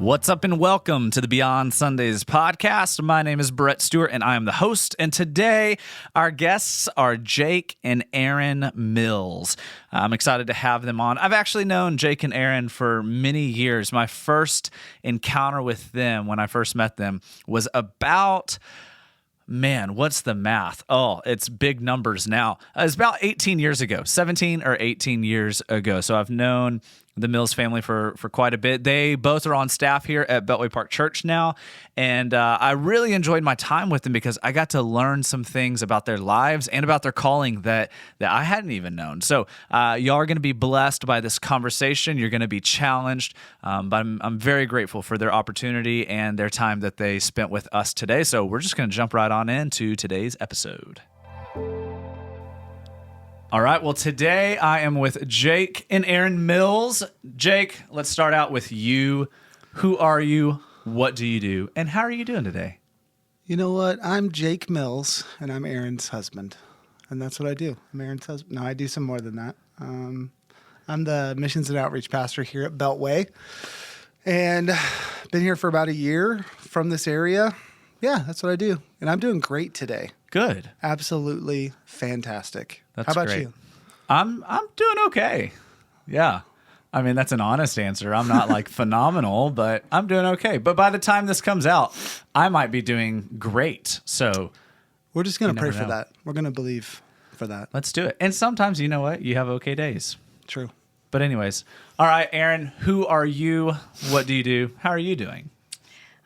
What's up and welcome to the Beyond Sundays podcast. My name is Brett Stewart and I am the host. And today our guests are Jake and Erin Mills. I'm excited to have them on. I've actually known Jake and Erin for many years. My first encounter with them when I first met them was about... Man, what's the math? Oh, it's big numbers now. It's about 18 years ago, 17 or 18 years ago. So I've known the Mills family for quite a bit. They both are on staff here at Beltway Park Church now. And I really enjoyed my time with them because I got to learn some things about their lives and about their calling that I hadn't even known. So y'all are going to be blessed by this conversation. You're going to be challenged. But I'm very grateful for their opportunity and their time that they spent with us today. So we're just going to jump right on into today's episode. All right, well, today I am with Jake and Erin Mills. Jake, let's start out with you. Who are you? What do you do? And how are you doing today? You know what? I'm Jake Mills, and I'm Erin's husband. And that's what I do. I'm Erin's husband. No, I do some more than that. I'm the missions and outreach pastor here at Beltway. And been here for about a year from this area. Yeah, that's what I do. And I'm doing great today. Good. Absolutely fantastic. That's How about great. you? I'm doing okay. Yeah. I mean, that's an honest answer. I'm not like phenomenal, but I'm doing okay. But by the time this comes out, I might be doing great. So We're just going to pray never for know. that. We're going to believe for that. let's do it. And sometimes, you know what? You have okay days. True. But anyways, all right, Erin, who are you? What do you do? How are you doing?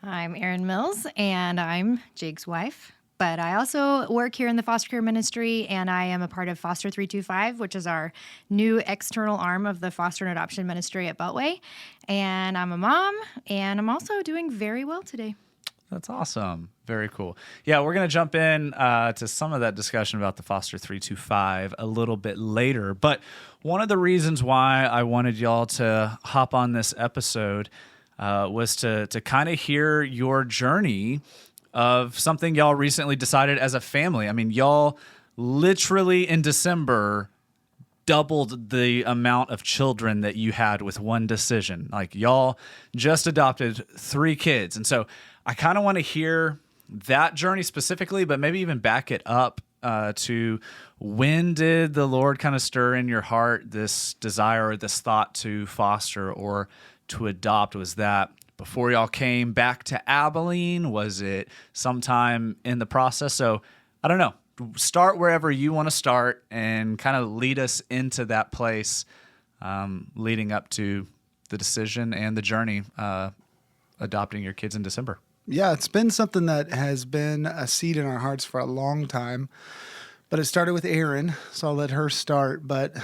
I'm Erin Mills, and I'm Jake's wife. But I also work here in the foster care ministry, and I am a part of Foster 325, which is our new external arm of the foster and adoption ministry at Beltway. And I'm a mom, and I'm also doing very well today. That's awesome. Very cool. Yeah, we're going to jump in to some of that discussion about the Foster 325 a little bit later. But one of the reasons why I wanted y'all to hop on this episode was to kind of hear your journey of something y'all recently decided as a family. I mean, y'all literally in December doubled the amount of children that you had with one decision. Like, y'all just adopted 3 kids. And so I kind of want to hear that journey specifically, but maybe even back it up to when did the Lord kind of stir in your heart this desire or this thought to foster or to adopt? Was that before y'all came back to Abilene? Was it sometime in the process? So I don't know. Start wherever you want to start and kind of lead us into that place leading up to the decision and the journey adopting your kids in December. Yeah, it's been something that has been a seed in our hearts for a long time. But it started with Erin, so I'll let her start. But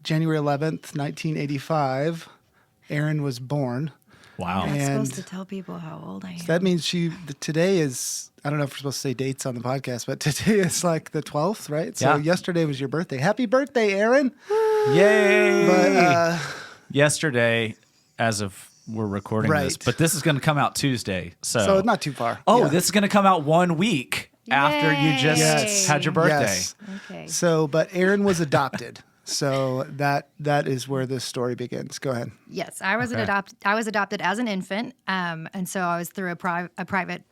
January 11th, 1985, Erin was born. Wow. I'm not And- supposed to tell people how old I am. So that means today is, I don't know if we're supposed to say dates on the podcast, but today is like the 12th, right? So Yeah. yesterday was your birthday. Happy birthday, Erin. Yay! But Yesterday, as of we're recording this, Right. but this is going to come out Tuesday. so not too far. Oh, Yeah. this is going to come out 1 week after you just Yes. had your birthday. Yes. Okay. So, but Erin was adopted. So that is where this story begins. Go ahead. Yes, I was Okay. adopted as an infant, and so I was through a private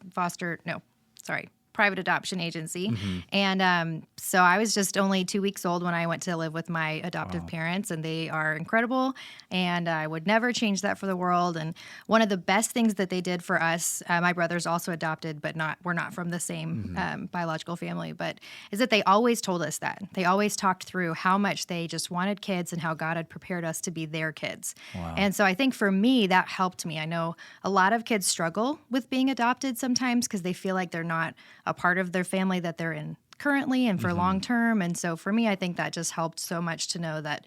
adoption agency, and so I was just only 2 weeks old when I went to live with my adoptive parents, and they are incredible, and I would never change that for the world. And one of the best things that they did for us, my brother's also adopted, but we're not from the same biological family, but is that they always told us that. They always talked through how much they just wanted kids and how God had prepared us to be their kids. Wow. And so I think for me, that helped me. I know a lot of kids struggle with being adopted sometimes because they feel like they're not a part of their family that they're in currently and for long term. And so for me, I think that just helped so much to know that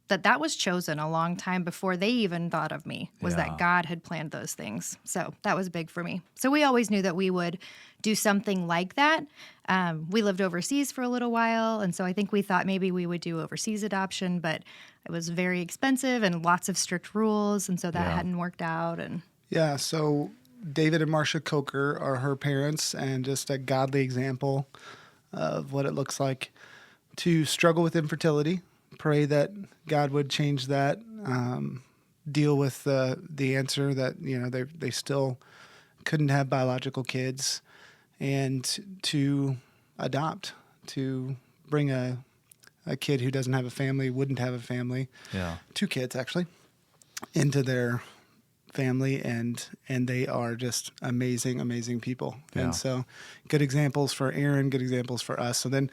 that was chosen a long time before they even thought of me, was Yeah. that God had planned those things. So that was big for me. So we always knew that we would do something like that. We lived overseas for a little while, and so I think we thought maybe we would do overseas adoption, but it was very expensive and lots of strict rules, and so that Yeah. hadn't worked out. And Yeah. So David and Marcia Coker are her parents, and just a godly example of what it looks like to struggle with infertility. Pray that God would change that. deal with the answer that they still couldn't have biological kids, and to adopt, to bring a kid who doesn't have a family, wouldn't have a family, two kids actually, into their family, and they are just amazing people. Yeah. And so good examples for Aaron, good examples for us. So then,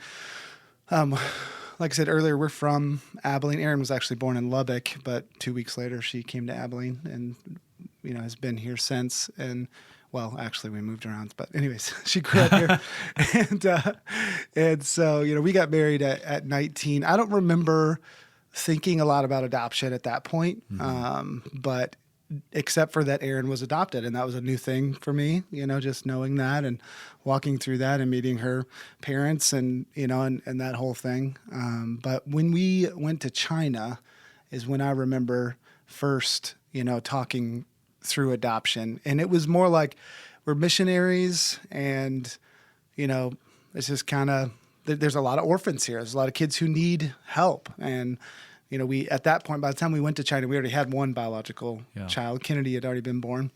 like I said earlier, we're from Abilene. Aaron was actually born in Lubbock, but 2 weeks later she came to Abilene and, has been here since. And well, actually we moved around, but anyways, she grew up here. And so, we got married at 19. I don't remember thinking a lot about adoption at that point. But except for that Aaron was adopted, and that was a new thing for me, just knowing that and walking through that and meeting her parents and, and that whole thing. But when we went to China is when I remember first, talking through adoption. And it was more like we're missionaries and, it's just kind of, there's a lot of orphans here. There's a lot of kids who need help. And, we, at that point, by the time we went to China, we already had one biological child. Kennedy had already been born.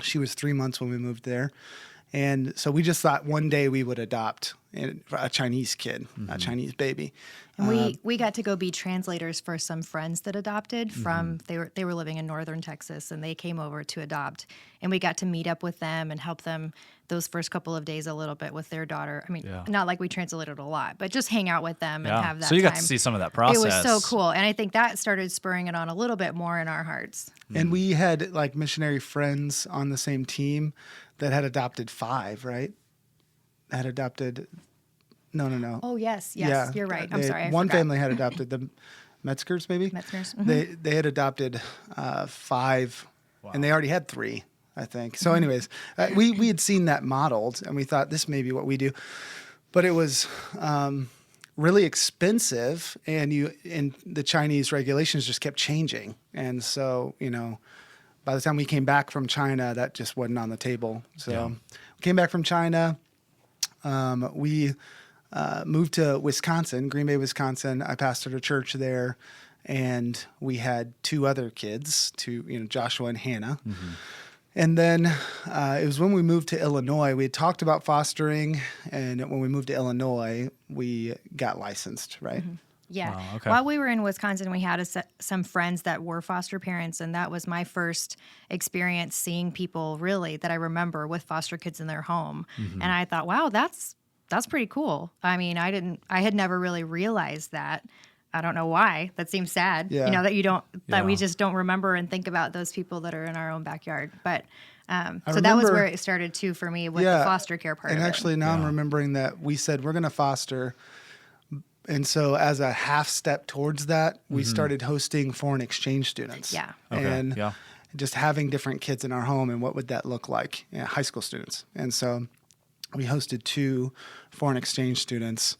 She was 3 months when we moved there. And so we just thought one day we would adopt a Chinese kid, a Chinese baby. And we got to go be translators for some friends that adopted from, they were living in northern Texas, and they came over to adopt. And we got to meet up with them and help them those first couple of days a little bit with their daughter. I mean, not like we translated a lot, but just hang out with them and have that So you got time. to see some of that process. It was so cool. And I think that started spurring it on a little bit more in our hearts. And we had like missionary friends on the same team that had adopted 5, right? Had adopted, no. Oh, yes, Yeah. you're right. I'm sorry, I One forgot. family had adopted the Metzgers, maybe? Metzgers. They had adopted 5, and they already had 3, I think. So anyways, we had seen that modeled, and we thought this may be what we do. But it was really expensive, and the Chinese regulations just kept changing. And so, by the time we came back from China, that just wasn't on the table. So we came back from China. We moved to Wisconsin, Green Bay, Wisconsin. I pastored a church there, and we had 2 other kids, Joshua and Hannah. And then it was when we moved to Illinois. We had talked about fostering, and when we moved to Illinois, we got licensed, right? Yeah. Wow, okay. While we were in Wisconsin, we had some friends that were foster parents, and that was my first experience seeing people really that I remember with foster kids in their home. And I thought, wow, that's pretty cool. I mean, I had never really realized that. I don't know why. That seems sad. Yeah. That we just don't remember and think about those people that are in our own backyard. But so that was remember- where it started too for me with the foster care part And of actually it. now I'm remembering that we said we're going to foster. And so as a half step towards that, we started hosting foreign exchange students. Yeah. Okay, And yeah. just having different kids in our home, and what would that look like? High school students. And so we hosted 2 foreign exchange students,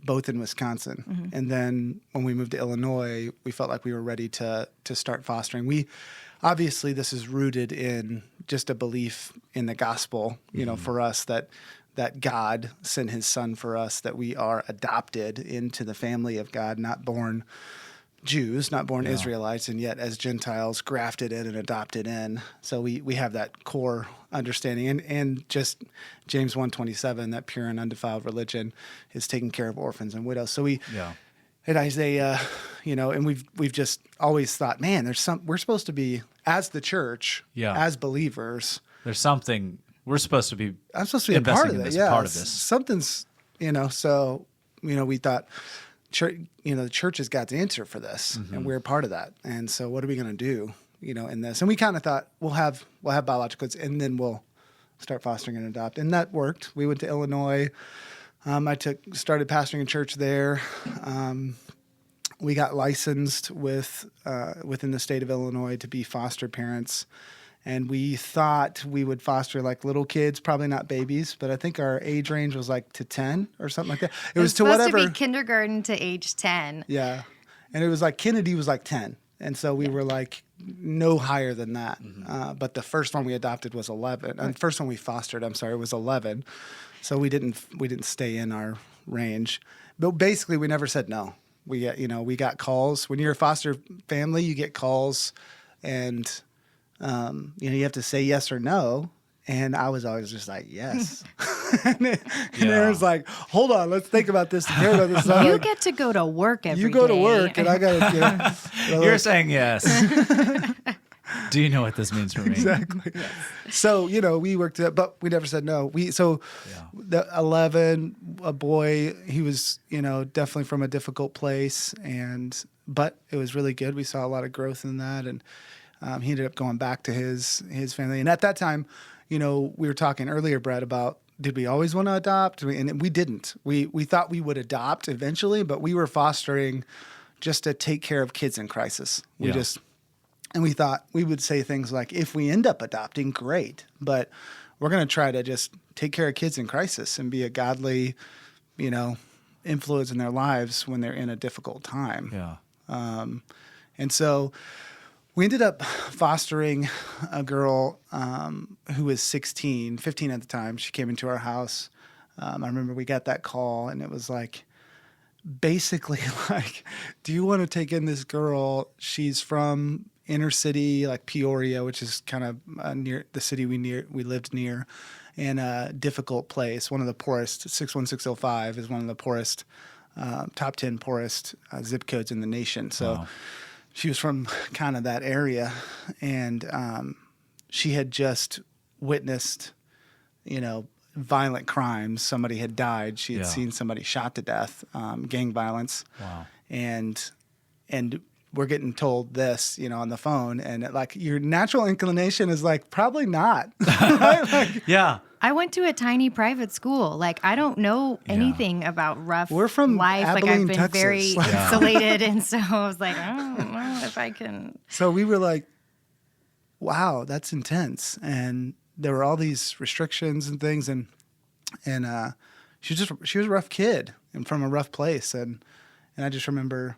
both in Wisconsin. And then when we moved to Illinois, we felt like we were ready to start fostering. Obviously this is rooted in just a belief in the gospel, for us that God sent his son for us, that we are adopted into the family of God, not born Jews, not born Israelites, and yet as Gentiles grafted in and adopted in. So we have that core understanding, and just James 1:27, that pure and undefiled religion is taking care of orphans and widows. So in Isaiah, and we've just always thought, man, we're supposed to be, as the church, as believers, There's something we're supposed to be. I'm supposed to be a investing part of in it. this, Yeah, part of this. Something's, so we thought, the church has got the answer for this, and we're a part of that. And so, what are we going to do, in this? And we kind of thought we'll have biological kids, and then we'll start fostering and adopt, and that worked. We went to Illinois. I started pastoring a church there. We got licensed within the state of Illinois to be foster parents. And we thought we would foster like little kids, probably not babies, but I think our age range was like to 10 or something like that. It was to supposed whatever. to be kindergarten to age 10. Yeah. And it was like Kennedy was like 10. And so we were like no higher than that. But the first one we adopted was 11. And the first one we fostered, was 11. So we didn't stay in our range. But basically we never said no. we got calls. When you're a foster family, you get calls, and you have to say yes or no. And I was always just like, yes. and Aaron's like, hold on, let's think about this. You get to go to work every day. You go to work, and I got to. You're saying yes. Do you know what this means for me? Exactly. Yes. So, we worked it up, but we never said no. The 11, a boy, he was, definitely from a difficult place, but it was really good. We saw a lot of growth in that, and he ended up going back to his family. And at that time, we were talking earlier, Brett, about did we always want to adopt? And we didn't. We thought we would adopt eventually, but we were fostering just to take care of kids in crisis. And we thought we would say things like, if we end up adopting, great. But we're going to try to just take care of kids in crisis and be a godly, influence in their lives when they're in a difficult time. Yeah. And so we ended up fostering a girl who was 15 at the time. She came into our house. I remember we got that call, and it was like, basically like, do you want to take in this girl? She's from inner city, like Peoria, which is kind of near the city we lived near, in a difficult place. One of the poorest, 61605 is one of the poorest, top 10 poorest zip codes in the nation. So wow. She was from kind of that area, and she had just witnessed, violent crimes. Somebody had died. She had seen somebody shot to death, gang violence. Wow. And we're getting told this, on the phone, and like your natural inclination is like, probably not. Right? Yeah. I went to a tiny private school. Like, I don't know anything about rough We're from life. Abilene, I've been Texas. very insulated. And so I was like, I don't know if I can. So we were like, wow, that's intense. And there were all these restrictions and things. And she was a rough kid and from a rough place. And I just remember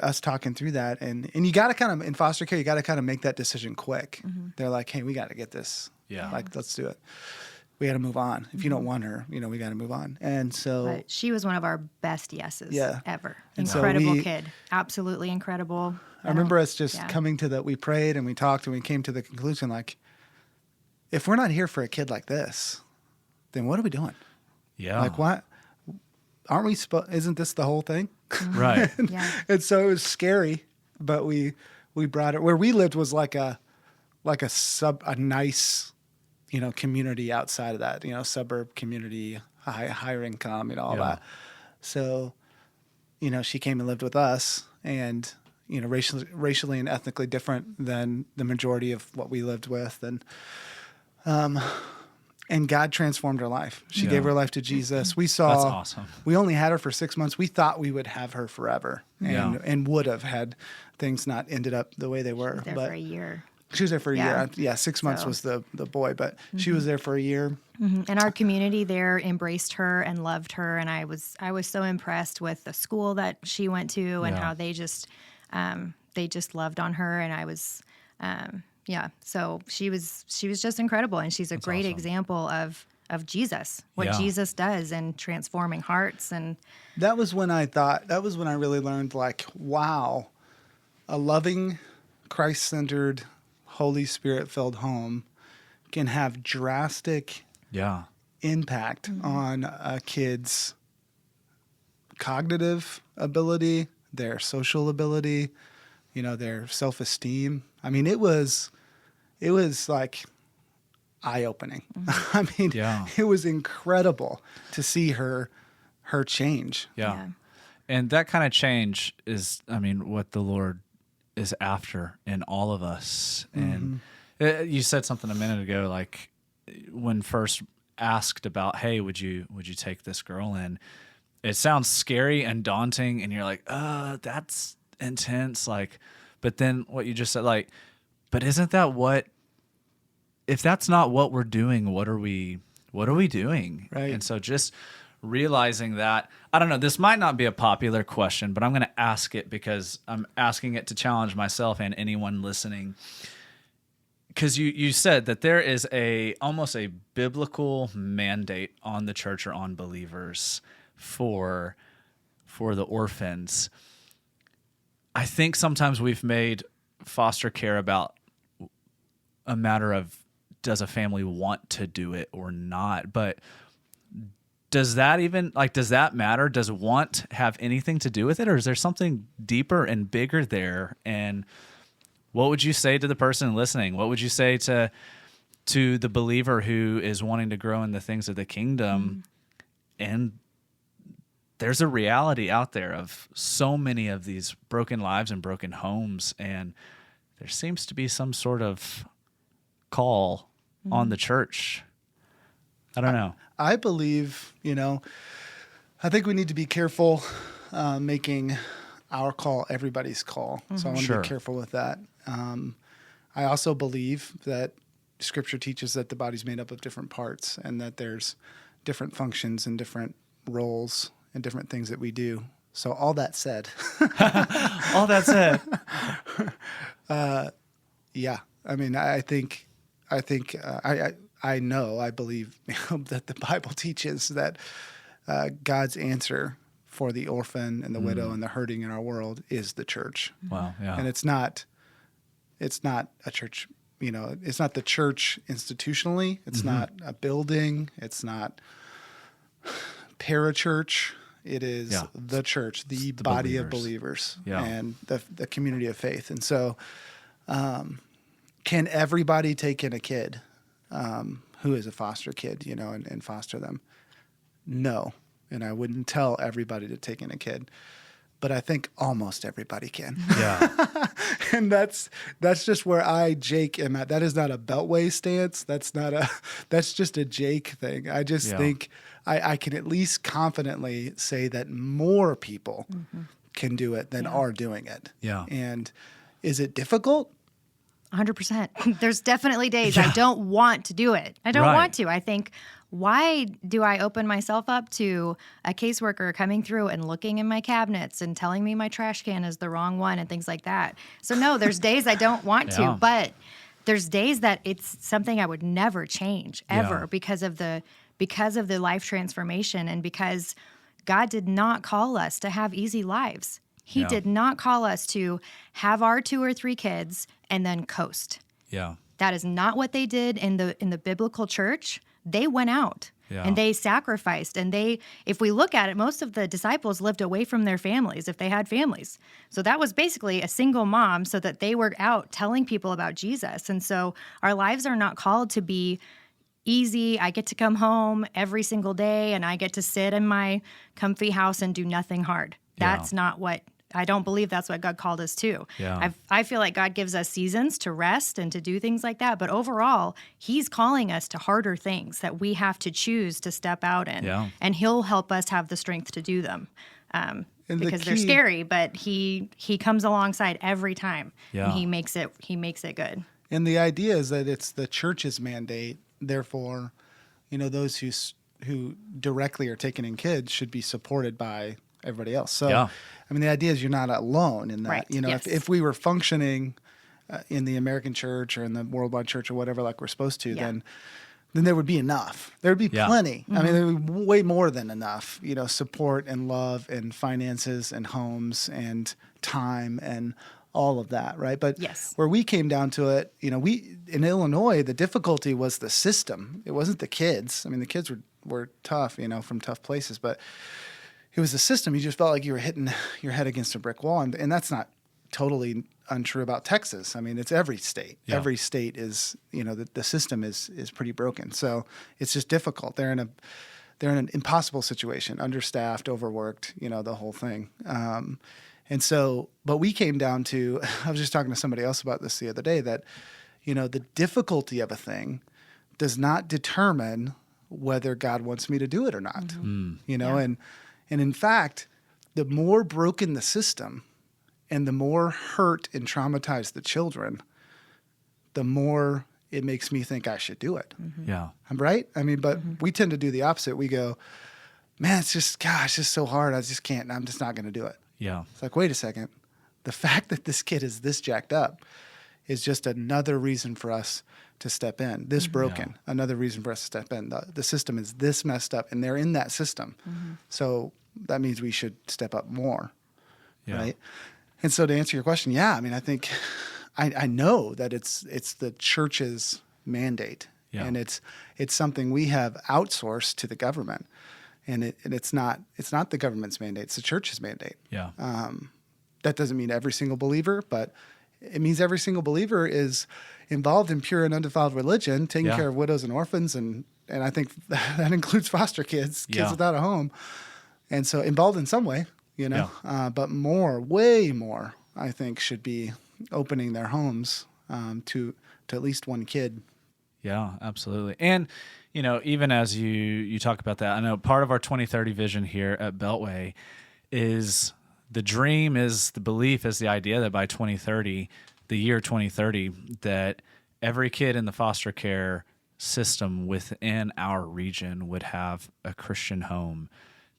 us talking through that. And you got to kind of, in foster care, you got to kind of make that decision quick. Mm-hmm. They're like, hey, we got to get this. Yeah. Like, let's do it. We got to move on. If you don't want her, we got to move on. And so but she was one of our best yeses ever. And incredible kid. Absolutely incredible. I remember us just coming to we prayed and we talked and we came to the conclusion, like, if we're not here for a kid like this, then what are we doing? Yeah. Like, what? Aren't we isn't this the whole thing? Right. And so it was scary, but we brought it. Where we lived was like a nice, community outside of that, suburb community, higher income, all that. So, she came and lived with us, and racially and ethnically different than the majority of what we lived with, and God transformed her life. She gave her life to Jesus. We saw. That's awesome. We only had her for 6 months. We thought we would have her forever, and would have had things not ended up the way they were. There for a year. She was there for a year. Yeah, 6 months was the boy, but she was there for a year. Mm-hmm. And our community there embraced her and loved her, and I was so impressed with the school that she went to and how they just loved on her, and I was so she was just incredible, and she's a great example of Jesus, what Jesus does in transforming hearts. And that was when I really learned, like, wow, a loving, Christ-centered, Holy Spirit-filled home can have drastic impact on a kid's cognitive ability, their social ability, their self-esteem. I mean, it was like eye-opening. I mean, it was incredible to see her change. Yeah. And that kind of change is, what the Lord is after in all of us. And you said something a minute ago, like when first asked about, hey, would you take this girl in? It sounds scary and daunting, and you're like, that's intense. Like, but then what you just said, like, but isn't that if that's not what we're doing, what are we doing? Right. And so just realizing that, I don't know, this might not be a popular question, but I'm going to ask it because I'm asking it to challenge myself and anyone listening. Because you said that there is almost a biblical mandate on the church or on believers for for the orphans. I think sometimes we've made foster care about a matter of, does a family want to do it or not? But does that matter? Does want have anything to do with it? Or is there something deeper and bigger there? And what would you say to the person listening? What would you say to the believer who is wanting to grow in the things of the kingdom? And there's a reality out there of so many of these broken lives and broken homes, and there seems to be some sort of call on the church. I don't know. I believe, I think we need to be careful making our call everybody's call. So I want to be careful with that. I also believe that Scripture teaches that the body's made up of different parts and that there's different functions and different roles and different things that we do. So all that said, yeah. I mean, I believe that the Bible teaches that God's answer for the orphan and the widow and the hurting in our world is the church. Wow, yeah. And it's not a church, it's not the church institutionally. It's not a building. It's not parachurch. It is the church, the body of believers and the community of faith. And so can everybody take in a kid who is a foster kid, and foster them? No. And I wouldn't tell everybody to take in a kid, but I think almost everybody can. Yeah. And that's just where Jake am at. That is not a Beltway stance. That's just a Jake thing. I just think I can at least confidently say that more people can do it than are doing it. Yeah. And is it difficult? 100%. There's definitely days I don't want to do it. I don't want to. I think, why do I open myself up to a caseworker coming through and looking in my cabinets and telling me my trash can is the wrong one and things like that? So no, there's days I don't want to, but there's days that it's something I would never change ever because of the life transformation, and because God did not call us to have easy lives. He did not call us to have our 2 or 3 kids and then coast. Yeah. That is not what they did in the biblical church. They went out and they sacrificed. And if we look at it, most of the disciples lived away from their families if they had families. So that was basically a single mom, so that they were out telling people about Jesus. And so our lives are not called to be easy. I get to come home every single day and I get to sit in my comfy house and do nothing hard. That's not what, I don't believe that's what God called us to. Yeah. I feel like God gives us seasons to rest and to do things like that. But overall, He's calling us to harder things that we have to choose to step out in. Yeah. And He'll help us have the strength to do them. Because they're scary, but he comes alongside every time. Yeah. And he makes it good. And the idea is that it's the church's mandate. Therefore, those who directly are taking in kids should be supported by everybody else. So, I mean, the idea is you're not alone in that. Right. If we were functioning in the American church or in the worldwide church or whatever, like we're supposed to, then there would be enough. There would be plenty. I mean, there would be way more than enough, support and love and finances and homes and time and all of that, right? But where we came down to it, we in Illinois, the difficulty was the system. It wasn't the kids. I mean, the kids were tough, from tough places, but it was the system. You just felt like you were hitting your head against a brick wall. And that's not totally untrue about Texas. I mean, it's every state. Yeah. Every state is, the system is pretty broken. So it's just difficult. They're in an impossible situation, understaffed, overworked, the whole thing. And so, but we came down to, I was just talking to somebody else about this the other day, that, the difficulty of a thing does not determine whether God wants me to do it or not, and in fact, the more broken the system and the more hurt and traumatized the children, the more it makes me think I should do it. Mm-hmm. Yeah. I'm right? I mean, but we tend to do the opposite. We go, man, it's just so hard. I just can't. I'm just not going to do it. Yeah. It's like, wait a second. The fact that this kid is this jacked up is just another reason for us to step in. This broken, another reason for us to step in. The system is this messed up, and they're in that system. So that means we should step up more, Yeah. right? And so to answer your question, yeah, I mean, I think I know that it's the church's mandate, Yeah. and it's something we have outsourced to the government, and it's not the government's mandate; it's the church's mandate. Yeah. That doesn't mean every single believer, but it means every single believer is involved in pure and undefiled religion, taking Yeah. care of widows and orphans, and I think that includes foster kids, Yeah. without a home, and so involved in some way, but way more, I think, should be opening their homes to at least one kid. Yeah, absolutely. And, even as you talk about that, I know part of our 2030 vision here at Beltway is the dream, is the belief, is the idea that by 2030, the year 2030, that every kid in the foster care system within our region would have a Christian home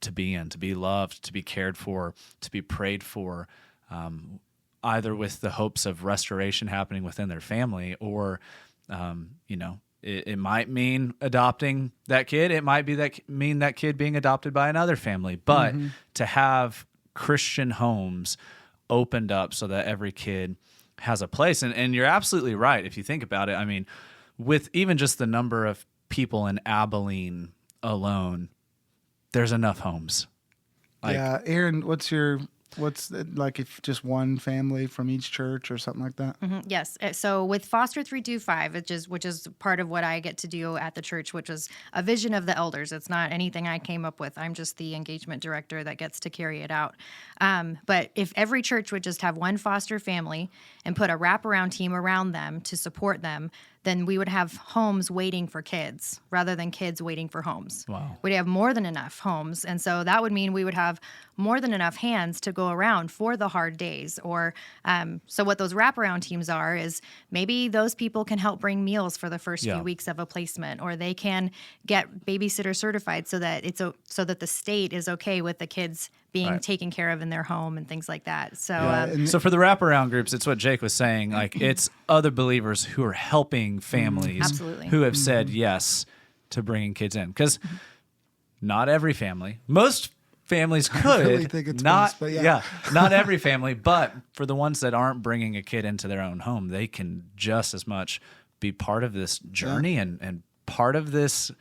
to be in, to be loved, to be cared for, to be prayed for, either with the hopes of restoration happening within their family or, it might mean adopting that kid. It might mean that kid being adopted by another family. But to have Christian homes opened up so that every kid has a place. And you're absolutely right. If you think about it, I mean, with even just the number of people in Abilene alone, there's enough homes. Yeah, Aaron, what's like if just one family from each church or something like that? Yes. So with Foster 325, which is part of what I get to do at the church, which is a vision of the elders. It's not anything I came up with. I'm just the engagement director that gets to carry it out. But if every church would just have one foster family and put a wraparound team around them to support them, then we would have homes waiting for kids rather than kids waiting for homes. Wow. We'd have more than enough homes. And so that would mean we would have more than enough hands to go around for the hard days. Or so what those wraparound teams are is maybe those people can help bring meals for the first few weeks of a placement, or they can get babysitter certified so that so that the state is okay with the kids being taken care of in their home and things like that. So, so for the wraparound groups, it's what Jake was saying. Like, it's other believers who are helping families Absolutely. who have said yes to bringing kids in. Because not every family, most families could. I really think it's not, most, but yeah. not every family, but for the ones that aren't bringing a kid into their own home, they can just as much be part of this journey and part of this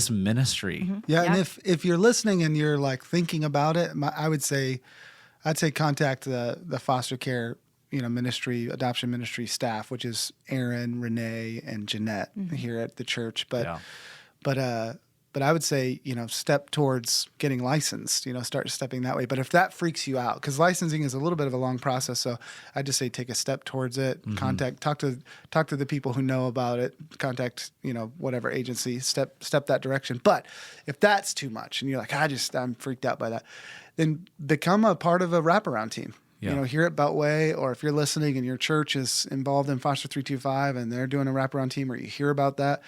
ministry. Yeah, and if you're listening and you're like thinking about it, I'd say contact the foster care ministry, adoption ministry staff, which is Aaron, Renee, and Jeanette here at the church. But I would say step towards getting licensed. Start stepping that way. But if that freaks you out, because licensing is a little bit of a long process, so I just say take a step towards it. Talk to the people who know about it. Contact whatever agency. Step that direction. But if that's too much and you're like I'm freaked out by that, then become a part of a wraparound team. Yeah. Here at Beltway, or if you're listening and your church is involved in Foster 325 and they're doing a wraparound team, or you hear about that,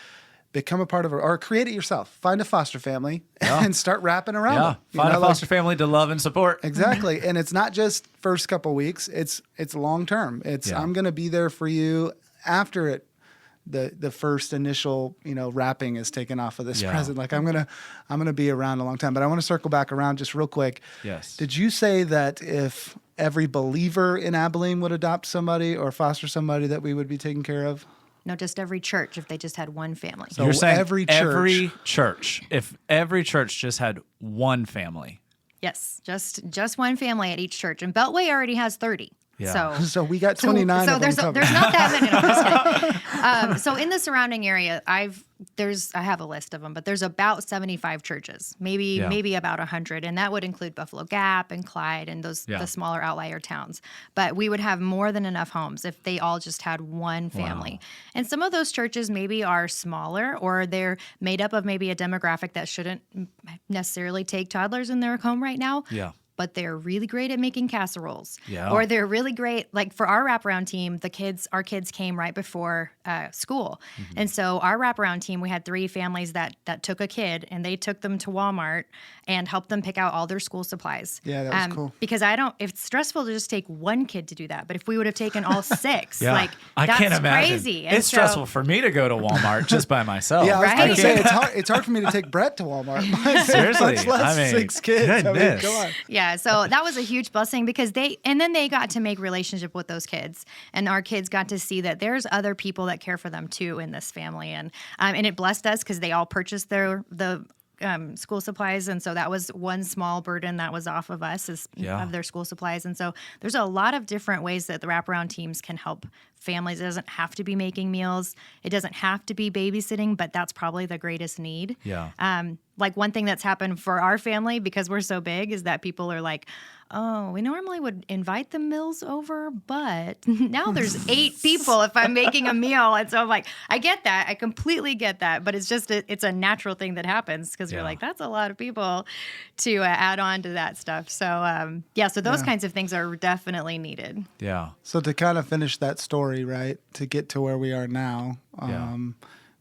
become a part of it, or create it yourself. Find a foster family and start wrapping around them. Find a foster family to love and support. Exactly. And it's not just first couple weeks. It's long term. I'm going to be there for you after the first initial wrapping is taken off of this present. Like I'm gonna be around a long time. But I want to circle back around just real quick. Yes. Did you say that if every believer in Abilene would adopt somebody or foster somebody, that we would be taken care of? no, just every church if they just had one family. So You're saying every church, if every church just had one family. Yes, just one family at each church. And Beltway already has 30. Yeah. So we got 29 so of there's them covered. there's not that many. No, I'm just kidding. So in the surrounding area, I have a list of them, but there's about 75 churches, maybe about 100, and that would include Buffalo Gap and Clyde and the smaller outlier towns. But we would have more than enough homes if they all just had one family. Wow. And some of those churches maybe are smaller, or they're made up of maybe a demographic that shouldn't necessarily take toddlers in their home right now. Yeah. but they're really great at making casseroles. Yeah. Or they're really great, like for our wraparound team, our kids came right before school. And so our wraparound team, we had 3 families that took a kid and they took them to Walmart and helped them pick out all their school supplies. Yeah, that was cool. Because it's stressful to just take one kid to do that. But if we would have taken all 6, Yeah. like I that's can't imagine. crazy. And It's stressful for me to go to Walmart just by myself. Yeah, I was Right? going to say it's hard for me to take Brett to Walmart. Seriously, much less I mean, 6 kids. I mean, goodness. come on. Yeah, so that was a huge blessing because they got to make relationship with those kids, and our kids got to see that there's other people that care for them too in this family, and it blessed us because they all purchased the school supplies, and so that was one small burden that was off of us of their school supplies. And so there's a lot of different ways that the wraparound teams can help families. It doesn't have to be making meals. It doesn't have to be babysitting, but that's probably the greatest need. Yeah. Like one thing that's happened for our family because we're so big is that people are like, oh, we normally would invite the Mills over, but now there's 8 people if I'm making a meal. And so I'm like, I get that. I completely get that. But it's just, it's a natural thing that happens because you're like, that's a lot of people to add on to that stuff. So, so those kinds of things are definitely needed. Yeah. So to kind of finish that story, right, to get to where we are now,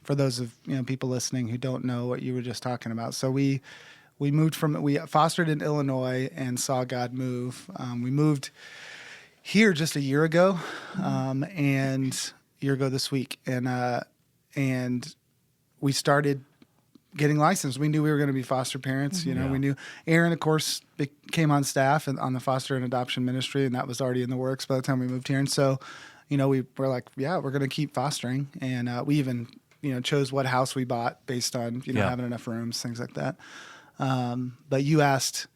for those of people listening who don't know what you were just talking about. So we fostered in Illinois and saw God move. We moved here just a year ago, and a year ago this week, and we started getting licensed. We knew we were going to be foster parents. We knew Aaron, of course, came on staff and on the foster and adoption ministry, and that was already in the works by the time we moved here. And so, we were like, yeah, we're going to keep fostering, and we even chose what house we bought based on having enough rooms, things like that. But you asked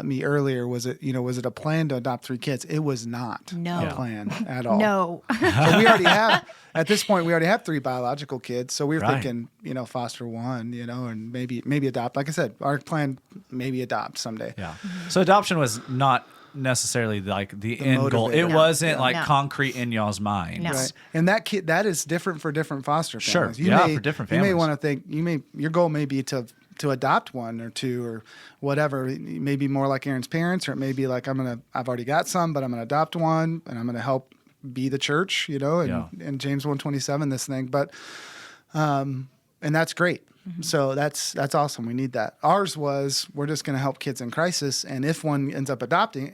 me earlier, was it a plan to adopt 3 kids? It was not a plan at all. No. So we already have, at this point, 3 biological kids. So we were thinking, foster 1, and maybe adopt. Like I said, our plan, maybe adopt someday. Yeah. So adoption was not necessarily like the end goal. It wasn't concrete in y'all's minds. No. Right. And that is different for different foster families. Sure. For different families. You may want to think, your goal may be to adopt 1 or 2 or whatever. It may be more like Aaron's parents, or it may be like I've already got some, but I'm gonna adopt 1 and I'm gonna help be the church, and James 1:27, this thing. But and that's great. Mm-hmm. So that's awesome. We need that. Ours was, we're just gonna help kids in crisis, and if one ends up adopting,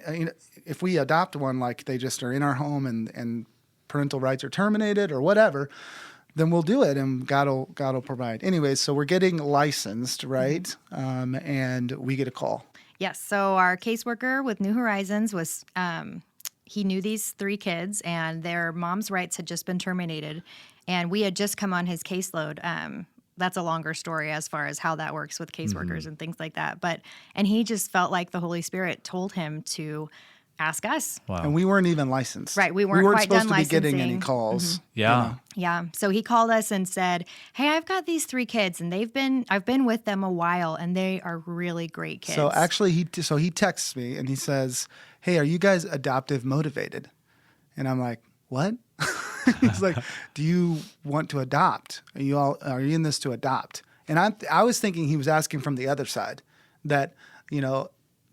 if we adopt one like they just are in our home and parental rights are terminated or whatever, then we'll do it, and God will provide. Anyways, so we're getting licensed, right? And we get a call. Yes. So our caseworker with New Horizons was, he knew these 3 kids, and their mom's rights had just been terminated, and we had just come on his caseload. That's a longer story as far as how that works with caseworkers and things like that. And he just felt like the Holy Spirit told him to ask us. Wow. And we weren't even licensed. Right. We weren't quite supposed done to be getting any licensing. calls. Yeah. Yeah. So he called us and said, hey, I've got these 3 kids, and I've been with them a while, and they are really great kids. So actually, he texts me and he says, hey, are you guys adoptive motivated? And I'm like, what? He's like, do you want to adopt? Are you in this to adopt? And I was thinking he was asking from the other side that,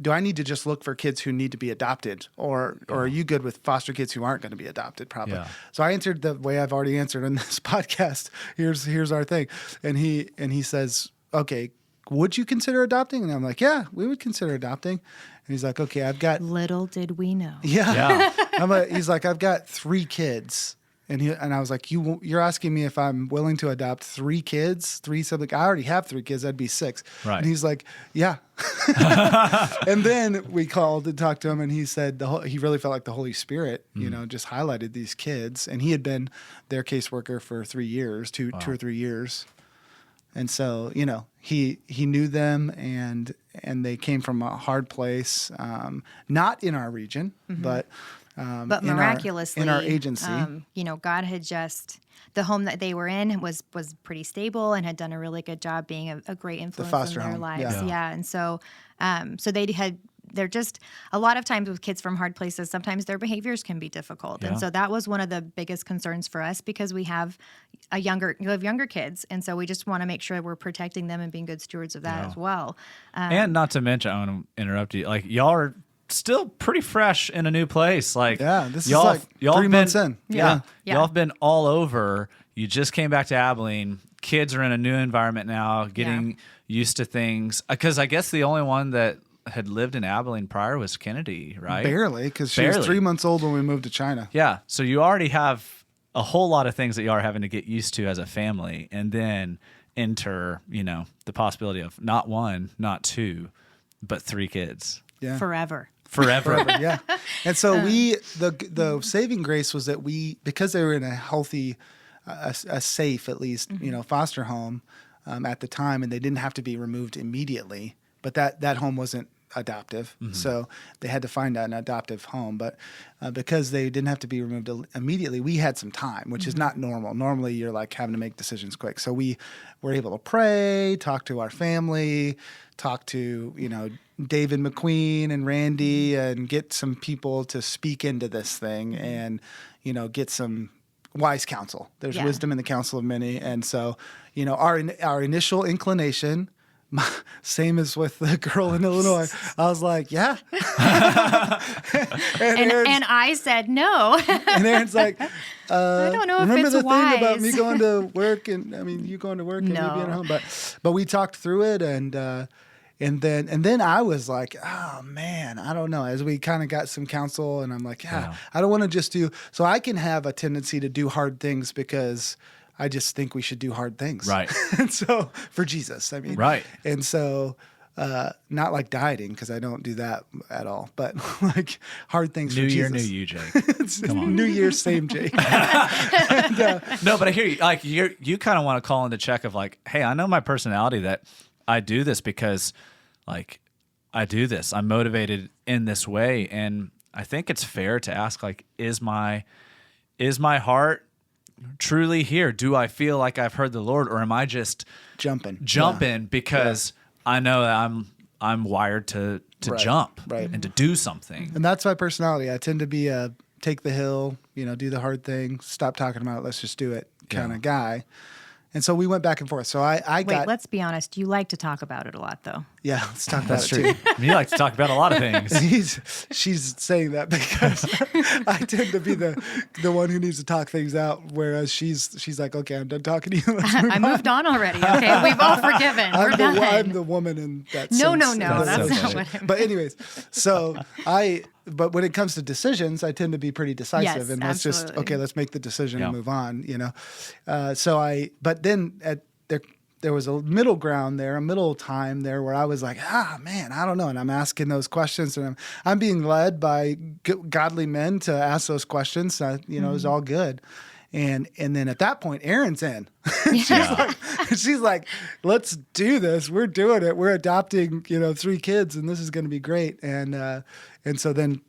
do I need to just look for kids who need to be adopted, or are you good with foster kids who aren't going to be adopted? Probably. Yeah. So I answered the way I've already answered on this podcast. Here's our thing, and he says, okay, would you consider adopting? And I'm like, yeah, we would consider adopting. And he's like, okay, I've got. Little did we know. Yeah. He's like, I've got 3 kids. And I was like, you're asking me if I'm willing to adopt 3 kids, 3 siblings. I already have 3 kids. That'd be 6. Right. And he's like, yeah. And then we called and talked to him, and he said he really felt like the Holy Spirit, just highlighted these kids. And he had been their caseworker for 3 years, two or 3 years. And so, he knew them, and they came from a hard place, not in our region, but miraculously, in our agency, God had the home that they were in was pretty stable and had done a really good job being a great influence in their lives. Yeah. And so, they're just, a lot of times with kids from hard places, sometimes their behaviors can be difficult. Yeah. And so that was one of the biggest concerns for us, because we have younger kids. And so we just want to make sure we're protecting them and being good stewards of that as well. And not to mention, I want to interrupt you, like y'all are still pretty fresh in a new place. Like, this is like 3 months in. Yeah. Y'all have been all over. You just came back to Abilene. Kids are in a new environment now, getting used to things. Because I guess the only one that had lived in Abilene prior was Kennedy, right? Barely, because she was 3 months old when we moved to China. Yeah. So you already have a whole lot of things that you are having to get used to as a family. And then enter, the possibility of not 1, not 2, but 3 kids. Yeah. Forever. Yeah. And so the saving grace was that because they were in a healthy, a safe, at least, foster home at the time, and they didn't have to be removed immediately, but that home wasn't adoptive. So they had to find an adoptive home. But because they didn't have to be removed immediately, we had some time, which is not normal. Normally you're like having to make decisions quick. So we were able to pray, talk to our family, talk to, David McQueen and Randy, and get some people to speak into this thing and, get some wise counsel. There's wisdom in the counsel of many. And so, our initial inclination, same as with the girl in Illinois, I was like, yeah. and I said no. And Aaron's like, I don't know if remember it's the wise. thing about me going to work and you going to work and me being at home. But we talked through it and then I was like, oh man, I don't know. As we kind of got some counsel and I'm like, I don't want to just so I can have a tendency to do hard things because I just think we should do hard things. Right. And so for Jesus, right. And so, not like dieting, because I don't do that at all, but like hard things New for year, Jesus. new you, Jake. It's Come on. New Year, same Jake. No, but I hear you. Like you kind of want to call into check of like, hey, I know my personality that I do this because like I do this. I'm motivated in this way. And I think it's fair to ask, like, is my heart truly here? Do I feel like I've heard the Lord, or am I just jumping because I know that I'm wired to jump and to do something? And that's my personality. I tend to be a take the hill, do the hard thing, stop talking about it, let's just do it kind of guy. And so we went back and forth. So I got... Wait, let's be honest. You like to talk about it a lot, though. Yeah, let's talk about it, true. too. You like to talk about a lot of things. She's saying that because I tend to be the one who needs to talk things out, whereas she's like, okay, I'm done talking to you. I moved on already. Okay, we've all forgiven. We're done. I'm the woman in that No, sense. no, that's not what I'm... But anyways, but when it comes to decisions, I tend to be pretty decisive, Yes, and absolutely. let's make the decision and move on. But then there was a middle ground there, a middle time there where I was like, man, I don't know, and I'm asking those questions, and I'm being led by godly men to ask those questions. It was all good. And then at that point, Erin's in. She's like, let's do this. We're doing it. We're adopting, 3 kids, and this is going to be great. And so then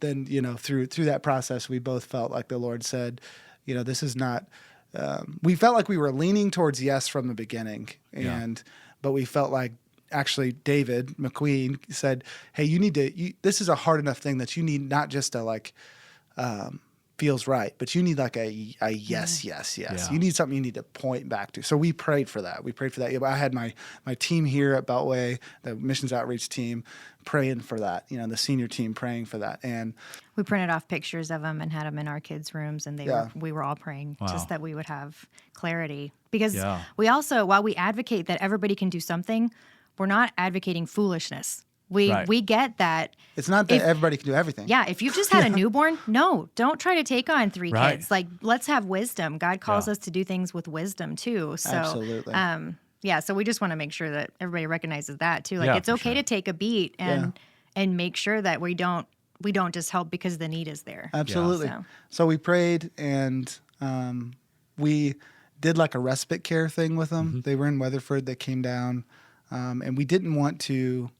through that process, we both felt like the Lord said, this is not. We felt like we were leaning towards yes from the beginning, but we felt like actually David McQueen said, hey, you need to. This is a hard enough thing that you need not just a feels right, but you need like a yes. Yeah. You need something you need to point back to. So we prayed for that. I had my team here at Beltway, the missions outreach team, praying for that. The senior team praying for that, and we printed off pictures of them and had them in our kids' rooms, and we were all praying just that we would have clarity. Because we also, while we advocate that everybody can do something, we're not advocating foolishness. We get that. It's not that everybody can do everything. Yeah, if you've just had a newborn, no, don't try to take on 3 Right. kids. Like, let's have wisdom. God calls us to do things with wisdom too. So, absolutely. So we just want to make sure that everybody recognizes that too. Like, it's okay to take a beat and make sure that we don't just help because the need is there. Absolutely. Yeah. So we prayed, and we did like a respite care thing with them. They were in Weatherford. They came down, and we didn't want to,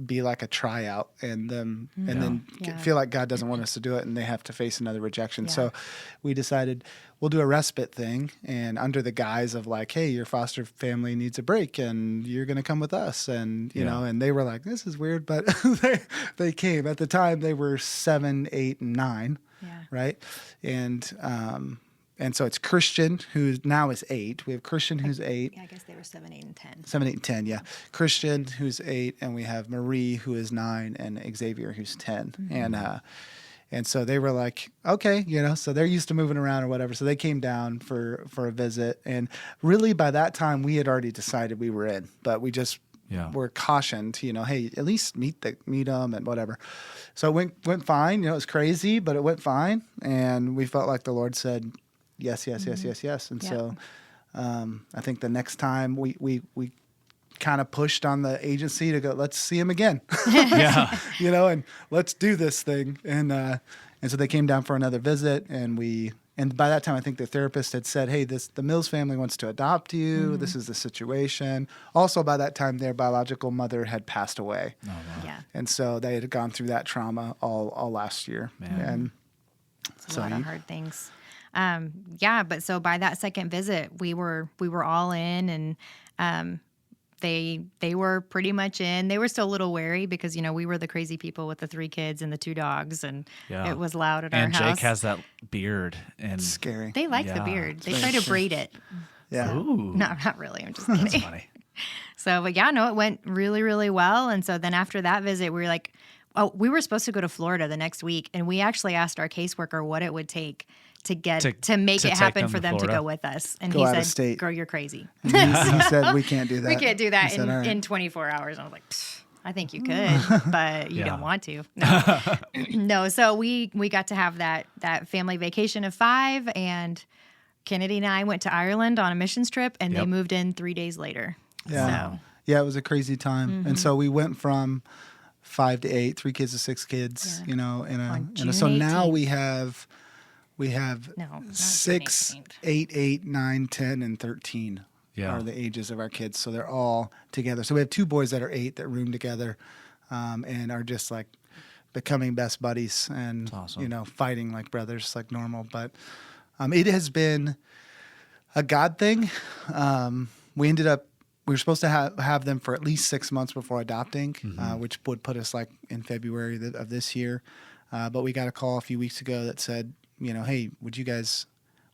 be like a tryout and then feel like God doesn't want us to do it and they have to face another rejection. Yeah. So we decided we'll do a respite thing, and under the guise of like, hey, your foster family needs a break and you're going to come with us. And, and they were like, this is weird, but they came. At the time they were 7, 8, and 9. Yeah. Right. And And so it's Christian, who now is 8. We have Christian, who's 8. Yeah, I guess they were 7, 8, and 10. 7, 8, and 10, yeah. Christian, who's 8, and we have Marie, who is 9, and Xavier, who's 10. And so they were like, okay, so they're used to moving around or whatever. So they came down for a visit. And really by that time, we had already decided we were in. But we just were cautioned, hey, at least meet them and whatever. So it went fine. It was crazy, but it went fine. And we felt like the Lord said, yes. And so I think the next time we kind of pushed on the agency to go, let's see him again. And let's do this thing. And so they came down for another visit, and by that time I think the therapist had said, hey, the Mills family wants to adopt you. This is the situation. Also by that time their biological mother had passed away. Oh, wow. Yeah. And so they had gone through that trauma all last year. Man. And It's a lot of hard things. But so by that second visit, we were all in, and they were pretty much in. They were still a little wary because we were the crazy people with the 3 kids and the 2 dogs, and it was loud at our house. And Jake has that beard, and it's scary. They like the beard. They try to braid it. Yeah. Ooh. No, not really. I'm just kidding. That's funny. So, but it went really, really well. And so then after that visit, we were like, we were supposed to go to Florida the next week, and we actually asked our caseworker what it would take to make it happen for them to go with us. And Go he out of said, state. girl, you're crazy. He said, we can't do that. We can't do that He said, "All right." in 24 hours. And I was like, I think you could, but you don't want to. No. No. So we got to have that family vacation of 5, and Kennedy and I went to Ireland on a missions trip, and they moved in 3 days later. Yeah. So. Yeah, it was a crazy time. And so we went from 5 to 8, 3 kids to 6 kids, so now we have not June 6, 18th. 8, 8, 9, 10, and 13 are the ages of our kids. So they're all together. So we have 2 boys that are 8 that room together, and are just like becoming best buddies and, awesome. Fighting like brothers, like normal. But it has been a God thing. We were supposed to have them for at least 6 months before adopting, which would put us like in February of this year. But we got a call a few weeks ago that said, hey, would you guys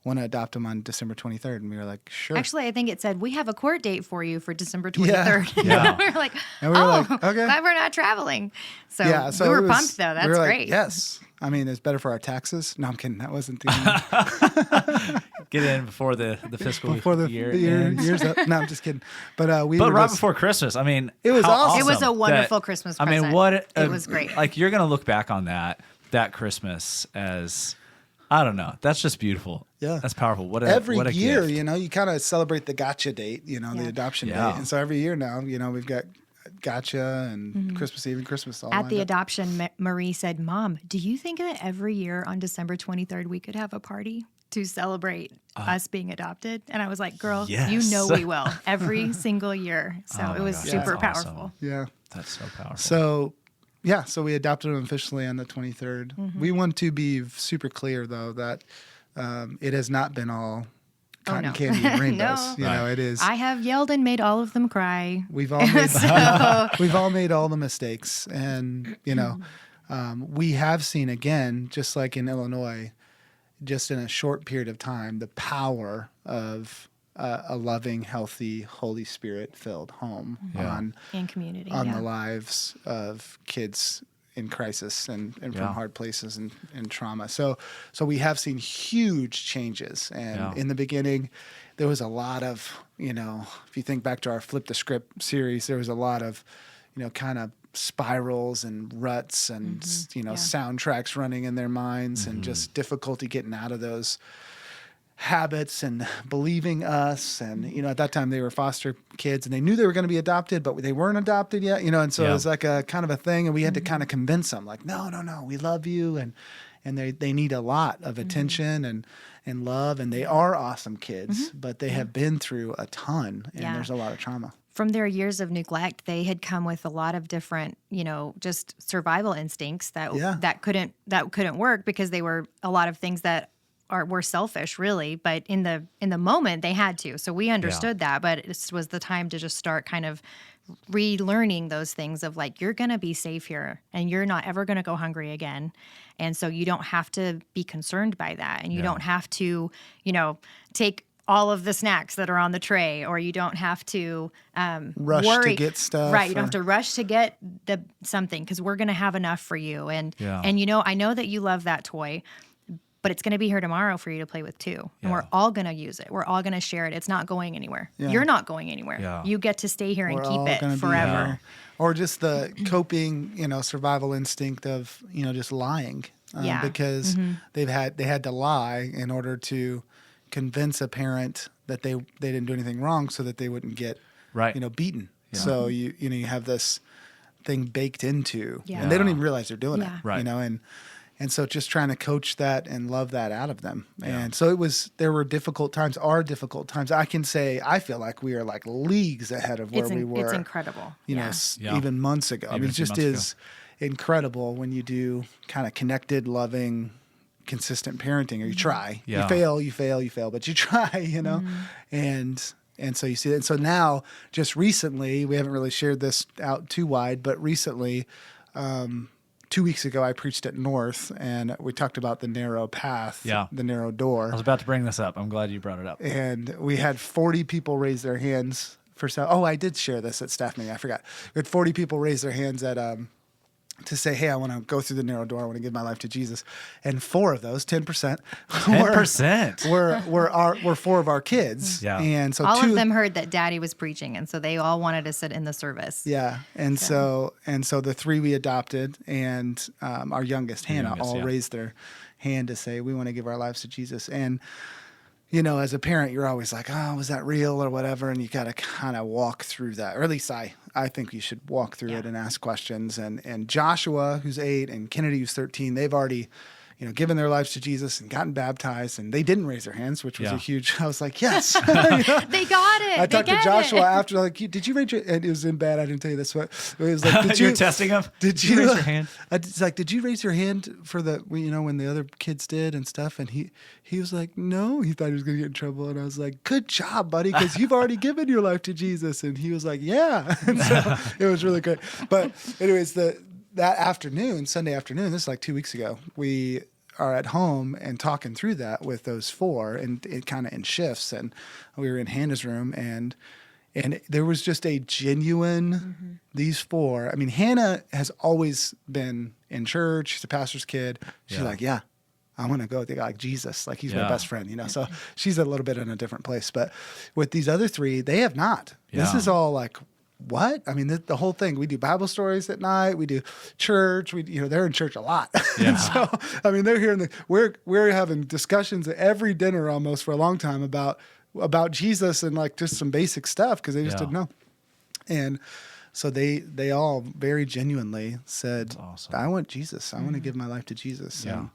want to adopt them on December 23rd? And we were like, sure. Actually, I think it said, we have a court date for you for December 23rd. Yeah. We were like, okay. glad we're not traveling. So, so we were it was- pumped, though. That's we were like, great. yes. I mean, it's better for our taxes. No, I'm kidding. That wasn't the Get in before the fiscal before the year year's ends. up. No, I'm just kidding. But we But were right just- before Christmas, I mean, It was how awesome. It was a wonderful that- Christmas I mean, present. what It was great. Like, you're gonna look back on that Christmas as, I don't know, that's just beautiful. Yeah. That's powerful. What a every what a year, gift. you kind of celebrate the gotcha date, the Yeah. adoption Yeah. date. And so every year now, we've got gotcha and Christmas Eve and Christmas all At lined the up. adoption, Marie said, Mom, do you think that every year on December 23rd we could have a party to celebrate us being adopted? And I was like, girl, yes. you know we will. Every single year. So Oh it my was gosh, super that's powerful. awesome. Yeah. That's so powerful. So we adopted them officially on the 23rd. We want to be super clear, though, that it has not been all cotton no. candy and rainbows. No. It is. I have yelled and made all of them cry. We've all made we've all made all the mistakes, and we have seen again, just like in Illinois, just in a short period of time, the power of a loving, healthy, Holy Spirit-filled home In community. on the lives of kids in crisis and from hard places and trauma. So we have seen huge changes. And in the beginning, there was a lot of, if you think back to our Flip the Script series, there was a lot of, kind of spirals and ruts and, soundtracks running in their minds and just difficulty getting out of those habits and believing us. And, at that time they were foster kids and they knew they were going to be adopted, but they weren't adopted yet, and so it was like a kind of a thing. And we had to kind of convince them like, no, we love you. And they need a lot of attention and love. And they are awesome kids, but they have been through a ton and there's a lot of trauma. From their years of neglect, they had come with a lot of different, just survival instincts that couldn't work because they were a lot of things that were selfish, really, but in the moment they had to. So we understood that, but it was the time to just start kind of relearning those things of like, you're going to be safe here and you're not ever going to go hungry again. And so you don't have to be concerned by that. And you don't have to, take all of the snacks that are on the tray, or you don't have to rush worry to get stuff. Right. You don't have to rush to get something, because we're going to have enough for you. And I know that you love that toy, but it's going to be here tomorrow for you to play with too. And we're all going to use it. We're all going to share it. It's not going anywhere. Yeah. You're not going anywhere. Yeah. You get to stay here and keep it forever. Or just the coping, survival instinct of, just lying. Because they had to lie in order to convince a parent that they didn't do anything wrong, so that they wouldn't get beaten. Yeah. So you have this thing baked into, and they don't even realize they're doing it. Right. And so just trying to coach that and love that out of them. Yeah. And so there were difficult times, I can say, I feel like we are like leagues ahead of where we were. It's incredible. Even months ago. It just is incredible when you do kind of connected, loving, consistent parenting, or you try. Yeah. You fail, but you try, And so you see that. And so now, just recently, we haven't really shared this out too wide, but recently, 2 weeks ago, I preached at North, and we talked about the narrow path, the narrow door. I was about to bring this up. I'm glad you brought it up. And we had 40 people raise their hands for I did share this at staff meeting. I forgot. We had 40 people raise their hands at to say, hey, I want to go through the narrow door. I want to give my life to Jesus. And 4 of those, 10%, 10% were 4 of our kids. Yeah. And so all of them heard that Daddy was preaching, and so they all wanted to sit in the service. Yeah. And so the 3 we adopted and our youngest, Hannah, raised their hand to say, we want to give our lives to Jesus. And as a parent, you're always like, oh, was that real or whatever? And you got to kind of walk through that. Or at least I think you should walk through it and ask questions. And Joshua, who's 8, and Kennedy, who's 13, they've already, given their lives to Jesus and gotten baptized. And they didn't raise their hands, which was a huge, I was like, yes. They got it. I talked to Joshua after, like, did you raise your, and it was in bad, I didn't tell you this, but it was like, did you, you're testing them? Did you raise your hand? It's like, did you raise your hand for when the other kids did and stuff? And he was like, no, he thought he was going to get in trouble. And I was like, good job, buddy, because you've already given your life to Jesus. And he was like, yeah. And so it was really good. But anyways, that afternoon, Sunday afternoon, this is like 2 weeks ago, we are at home and talking through that with those 4, and it kind of in shifts. And we were in Hannah's room, and there was just a genuine, these 4. I mean, Hannah has always been in church. She's a pastor's kid. She's like, yeah, I want to go with the guy like Jesus. Like, he's my best friend, So she's a little bit in a different place. But with these other 3, they have not. Yeah. This is all like, what? I mean, the whole thing. We do Bible stories at night. We do church. They're in church a lot. Yeah. So, I mean, they're here we're having discussions at every dinner almost for a long time about Jesus and like just some basic stuff, because they just didn't know. And so they all very genuinely said, awesome. I want Jesus. I want to give my life to Jesus. Yeah.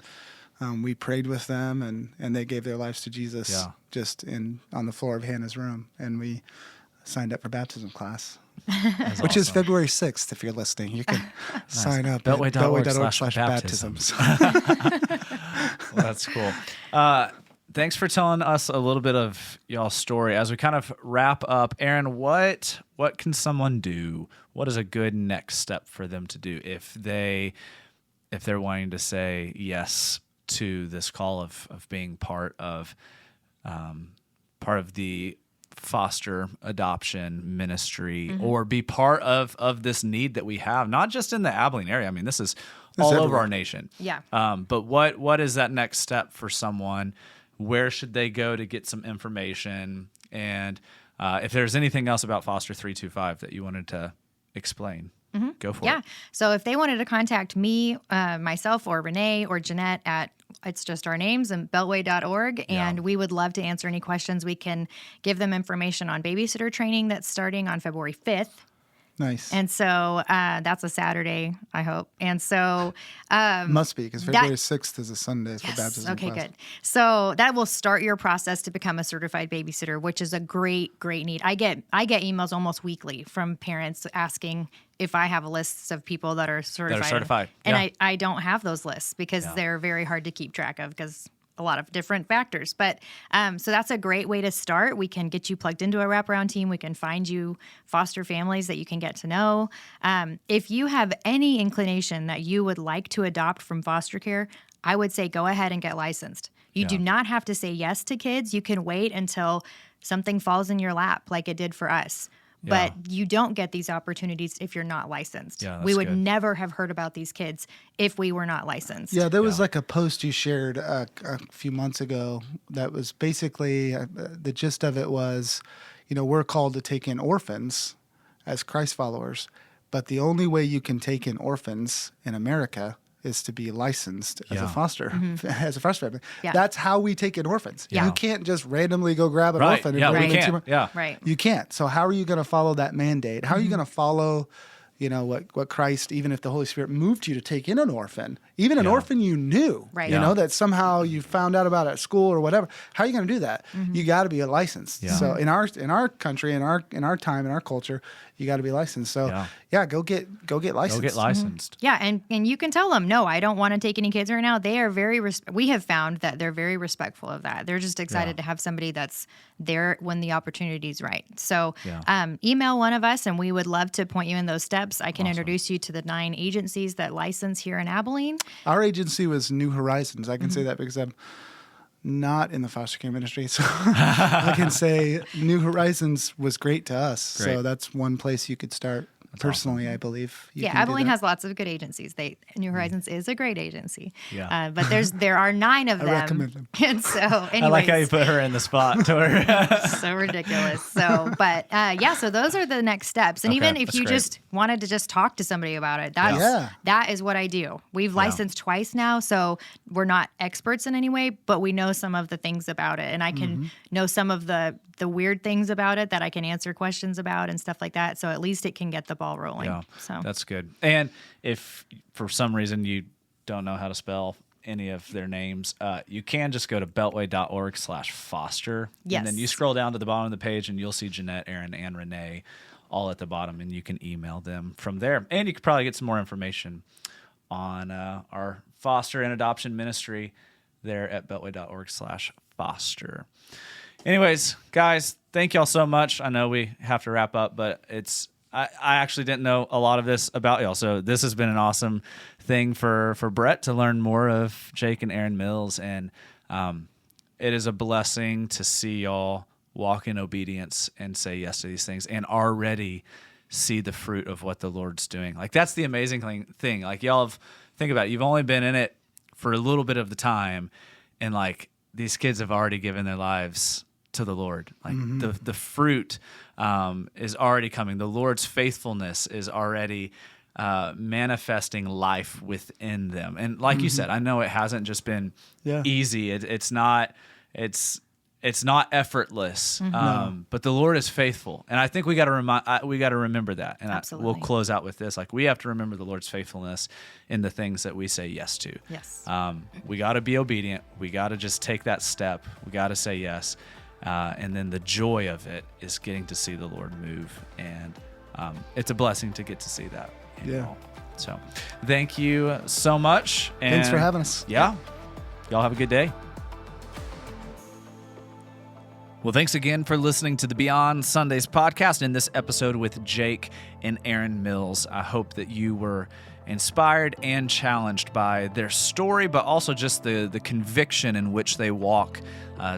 And we prayed with them, and they gave their lives to Jesus just on the floor of Hannah's room. And we signed up for baptism class. Which is February 6th, if you're listening. You can sign up at beltway.org/baptisms. Well, that's cool. Thanks for telling us a little bit of y'all's story. As we kind of wrap up, Erin, what can someone do? What is a good next step for them to do if they're wanting to say yes to this call of being part of the foster adoption ministry, or be part of this need that we have, not just in the Abilene area. I mean, this is all over our nation. Yeah. But what is that next step for someone? Where should they go to get some information? And if there's anything else about Foster 325 that you wanted to explain, go for it. Yeah. So if they wanted to contact me, myself, or Renee, or Jeanette it's just our names and beltway.org. And we would love to answer any questions. We can give them information on babysitter training that's starting on February 5th. Nice. And so that's a Saturday, I hope. And so must be, because February 6th is a Sunday for baptism. Okay, good. So that will start your process to become a certified babysitter, which is a great need. I get emails almost weekly from parents asking if I have lists of people that are certified. That are certified. And I don't have those lists because they're very hard to keep track of, because a lot of different factors. But so that's a great way to start. We can get you plugged into a wraparound team. We can find you foster families that you can get to know. If you have any inclination that you would like to adopt from foster care, I would say go ahead and get licensed. You do not have to say yes to kids. You can wait until something falls in your lap like it did for us. But you don't get these opportunities if you're not licensed. Yeah, we would good. never have heard about these kids if we were not licensed. Yeah, there was like a post you shared a few months ago that was basically the gist of it was, we're called to take in orphans as Christ followers, but the only way you can take in orphans in America is to be licensed as a foster, as a foster family. Yeah. That's how we take in orphans. Yeah. You can't just randomly go grab an Right. orphan and Yeah, bring we them can't. into Yeah. Right. You can't. So how are you going to follow that mandate? How are you going to follow, what Christ, even if the Holy Spirit moved you to take in an orphan, even an orphan you knew, Right. that somehow you found out about at school or whatever. How are you going to do that? You got to be licensed. Yeah. So in our country, in our time, in our culture, you got to be licensed. So go get licensed. Go get licensed. Yeah, and you can tell them, no, I don't want to take any kids right now. They are we have found that they're very respectful of that. They're just excited to have somebody that's there when the opportunity's right. So email one of us, and we would love to point you in those steps. I can introduce you to the 9 agencies that license here in Abilene. Our agency was New Horizons. I can say that because I'm not in the foster care ministry. So I can say New Horizons was great to us. Great. So that's one place you could start. Personally, I believe. You can do Abilene that. has lots of good agencies. New Horizons is a great agency. Yeah. But there are 9 of them. I recommend them. And so, anyways. I like how you put her in the spot to her. So ridiculous. So, but so those are the next steps. And Okay, even if that's you great. just wanted to just talk to somebody about it, that is what I do. We've licensed twice now, so we're not experts in any way, but we know some of the things about it, and I can know some of the weird things about it that I can answer questions about and stuff like that. So at least it can get the ball rolling. Yeah, So that's good. And if for some reason you don't know how to spell any of their names, you can just go to beltway.org/foster. Yes. And then you scroll down to the bottom of the page and you'll see Jeanette, Aaron, and Renee all at the bottom, and you can email them from there. And you could probably get some more information on our foster and adoption ministry there at beltway.org/foster. Anyways, guys, thank y'all so much. I know we have to wrap up, but I actually didn't know a lot of this about y'all. So this has been an awesome thing for Brett to learn more of Jake and Erin Mills. And it is a blessing to see y'all walk in obedience and say yes to these things and already see the fruit of what the Lord's doing. Like, that's the amazing thing. Like, think about it. You've only been in it for a little bit of the time, and like, these kids have already given their lives to the Lord. Like the fruit is already coming. The Lord's faithfulness is already manifesting life within them. And like you said, I know it hasn't just been easy. It's not effortless. But the Lord is faithful, and I think we got to remember that. And we'll close out with this: like, we have to remember the Lord's faithfulness in the things that we say yes to. Yes. We got to be obedient. We got to just take that step. We got to say yes. And then the joy of it is getting to see the Lord move. And it's a blessing to get to see that. So thank you so much. And Thanks for having us. Yeah. Y'all have a good day. Well, thanks again for listening to the Beyond Sundays podcast in this episode with Jake and Erin Mills. I hope that you were inspired and challenged by their story, but also just the conviction in which they walk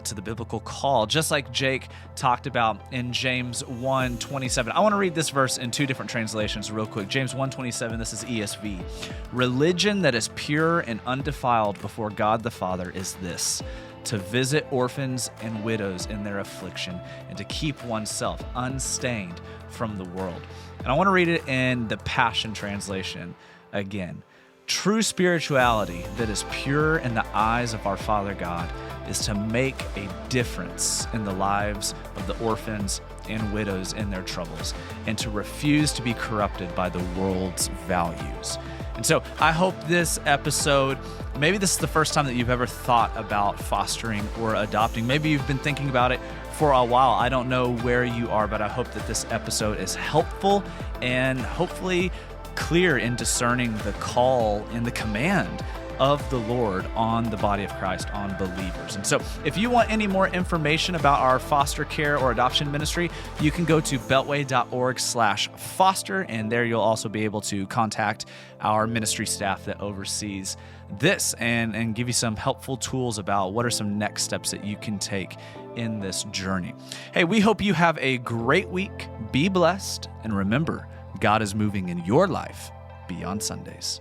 to the biblical call, just like Jake talked about in James 1:27. I want to read this verse in 2 different translations real quick. James 1:27, this is ESV. Religion that is pure and undefiled before God the Father is this: to visit orphans and widows in their affliction, and to keep oneself unstained from the world. And I want to read it in the Passion Translation again. True spirituality that is pure in the eyes of our Father God is to make a difference in the lives of the orphans and widows in their troubles, and to refuse to be corrupted by the world's values. And so I hope this episode, maybe this is the first time that you've ever thought about fostering or adopting. Maybe you've been thinking about it for a while. I don't know where you are, but I hope that this episode is helpful and hopefully clear in discerning the call and the command of the Lord on the body of Christ, on believers. And so if you want any more information about our foster care or adoption ministry, you can go to beltway.org/foster, and there you'll also be able to contact our ministry staff that oversees this and give you some helpful tools about what are some next steps that you can take in this journey. Hey, we hope you have a great week. Be blessed, and remember, God is moving in your life beyond Sundays.